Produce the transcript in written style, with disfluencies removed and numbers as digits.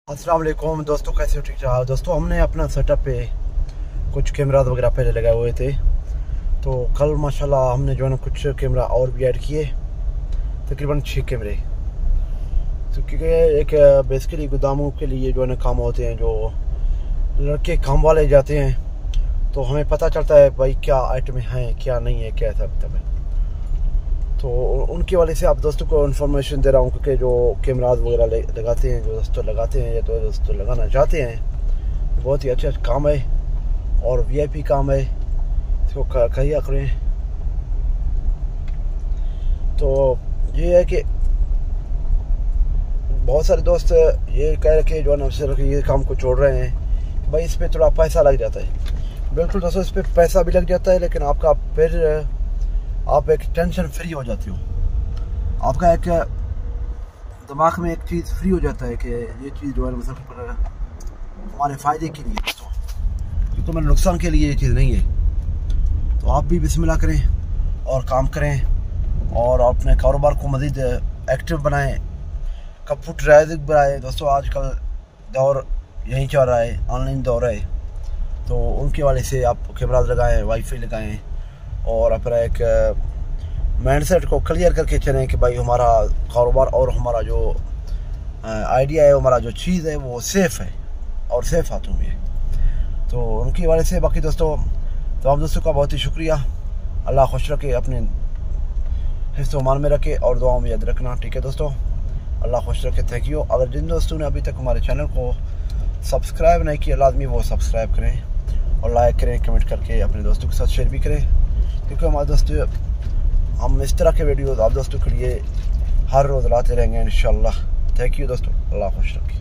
अस्सलाम वालेकुम दोस्तों, कैसे हो? ठीक ठाक दोस्तों। हमने अपना सेटअप पे कुछ कैमरा वगैरह पहले लगाए हुए थे, तो कल माशाल्लाह हमने जो है ना कुछ कैमरा और भी ऐड किए, तकरीबन 6 कैमरे। तो क्योंकि एक बेसिकली गोदामों के लिए जो है ना काम होते हैं, जो लड़के काम वाले जाते हैं, तो हमें पता चलता है भाई क्या आइटम हैं, क्या नहीं है, क्या सब तब है। तो उनकी वजह से आप दोस्तों को इन्फॉर्मेशन दे रहा हूँ, क्योंकि जो कैमराज वगैरह लगाते हैं, जो दोस्तों लगाते हैं या तो दोस्तों लगाना चाहते हैं, बहुत ही अच्छा काम है और वीआईपी काम है, इसको कहिए करें। तो ये है कि बहुत सारे दोस्त ये कह रहे कि जो है ना सिर्फ ये काम को छोड़ रहे हैं, भाई इस पर थोड़ा पैसा लग जाता है। बिल्कुल दोस्तों, इस पर पैसा भी लग जाता है, लेकिन आपका फिर आप एक टेंशन फ्री हो जाती हो। आपका एक दिमाग में एक चीज़ फ्री हो जाता है कि ये चीज़ जो है मतलब हमारे फ़ायदे के लिए दोस्तों, क्योंकि मेरे नुकसान के लिए ये चीज़ नहीं है। तो आप भी बिस्मिल्लाह करें और काम करें और अपने कारोबार को मज़ीद एक्टिव बनाएं, कंप्यूटराइज बनाएं। दोस्तों आजकल दौर यही चल रहा है, ऑनलाइन दौर है, तो उनके वाले से आप कैमरा लगाएं, वाईफाई लगाएं और अपना एक माइंडसेट को क्लियर करके चलें कि भाई हमारा कारोबार और हमारा जो आइडिया है, हमारा जो चीज़ है वो सेफ़ है और सेफ़ हाथों में है। तो उनकी वजह से बाकी दोस्तों, तो आप दोस्तों का बहुत ही शुक्रिया। अल्लाह खुश रखे, अपने हिस्सों मान में रखे और दुआओं में याद रखना। ठीक है दोस्तों, अल्लाह खुश रखे। Thank you. अगर जिन दोस्तों ने अभी तक हमारे चैनल को सब्सक्राइब नहीं किया, लाजमी वो सब्सक्राइब करें और लाइक करें, कमेंट करके अपने दोस्तों के साथ शेयर भी करें, क्योंकि हमारे दोस्तों हम इस तरह के वीडियोज़ आप दोस्तों के लिए हर रोज़ लाते रहेंगे इंशाअल्लाह। थैंक यू दोस्तों, अल्लाह खुश रखे।